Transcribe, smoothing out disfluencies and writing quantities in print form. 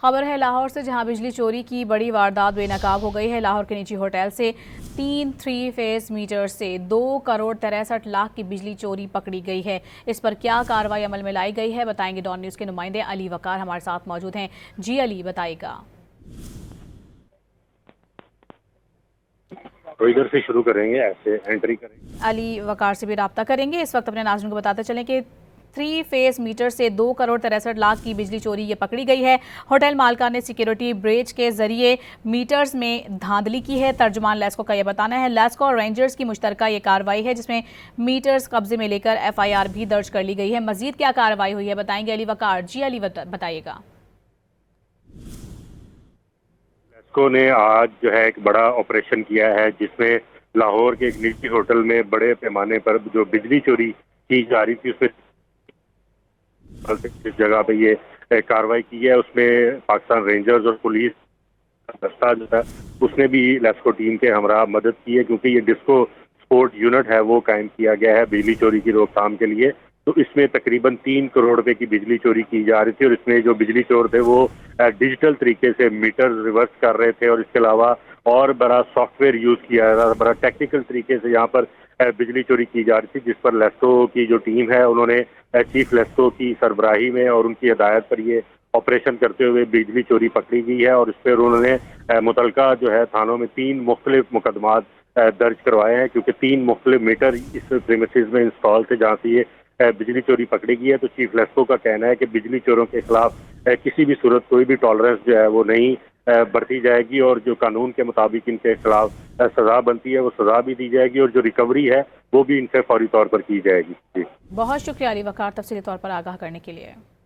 खबर है लाहौर से, जहां बिजली चोरी की बड़ी वारदात बेनकाब हो गई है। लाहौर के निजी होटल से 3 फेज मीटर से 2 करोड़ 63 लाख की बिजली चोरी पकड़ी गई है। इस पर क्या कार्रवाई अमल में लाई गई है, बताएंगे डॉन न्यूज के नुमाइंदे अली वकार हमारे साथ मौजूद हैं। जी अली, बताइएगा। तो इधर से शुरू करेंगे, ऐसे एंट्री करेंगे। अली वकार से भी रब्ता करेंगे। इस वक्त अपने नाज़रीन को बताते चलें कि 3 फेज मीटर से 2 करोड़ 63 लाख की बिजली चोरी ये पकड़ी गई है। होटल मालका ने सिक्योरिटी ब्रेच के जरिए मीटर्स में धांधली की है। तर्जुमान लेस्को का यह बताना है। लेस्को और रेंजर्स की मुश्तरका ये कार्रवाई है, जिसमें मीटर्स कब्जे में लेकर FIR भी दर्ज कर ली गई है। मजीद क्या कार्रवाई हुई है, बताएंगे अली वकार। जी अली, बताइएगा। लेस्को ने आज जो है एक बड़ा ऑपरेशन किया है, जिसमें लाहौर के एक निजी होटल में बड़े पैमाने पर जो बिजली चोरी की जा रही थी, उसमें जिस जगह पे ये कार्रवाई की है, उसमें पाकिस्तान रेंजर्स और पुलिस दस्ता जो है उसने भी लेस्को टीम के हमरा मदद की है, क्योंकि ये डिस्को स्पोर्ट यूनिट है वो कायम किया गया है बिजली चोरी की रोकथाम के लिए। तो इसमें तकरीबन 3 करोड़ रुपए की बिजली चोरी की जा रही थी, और इसमें जो बिजली चोर थे वो डिजिटल तरीके से मीटर रिवर्स कर रहे थे, और इसके अलावा और बड़ा सॉफ्टवेयर यूज किया जा रहा था, बड़ा टेक्निकल तरीके से यहाँ पर बिजली चोरी की जा रही थी, जिस पर लेस्को की जो टीम है उन्होंने चीफ लेस्को की सरबराही में और उनकी हिदायत पर ये ऑपरेशन करते हुए बिजली चोरी पकड़ी गई है। और इस पर उन्होंने मुतलका जो है थानों में 3 मुख्तलिफ मुकदमात दर्ज करवाए हैं, क्योंकि 3 मुख्तलिफ मीटर इस प्रीमिसेस में इंस्टॉल थे जहाँ से ये बिजली चोरी पकड़ी गई है। तो चीफ लेस्को का कहना है कि बिजली चोरों के खिलाफ किसी भी सूरत कोई भी टॉलरेंस जो है वो नहीं बरती जाएगी, और जो कानून के मुताबिक इनके खिलाफ सजा बनती है वो सजा भी दी जाएगी, और जो रिकवरी है वो भी इनसे फौरी तौर पर की जाएगी। जी, बहुत शुक्रिया अली वकार, तफसीली तौर पर आगाह करने के लिए।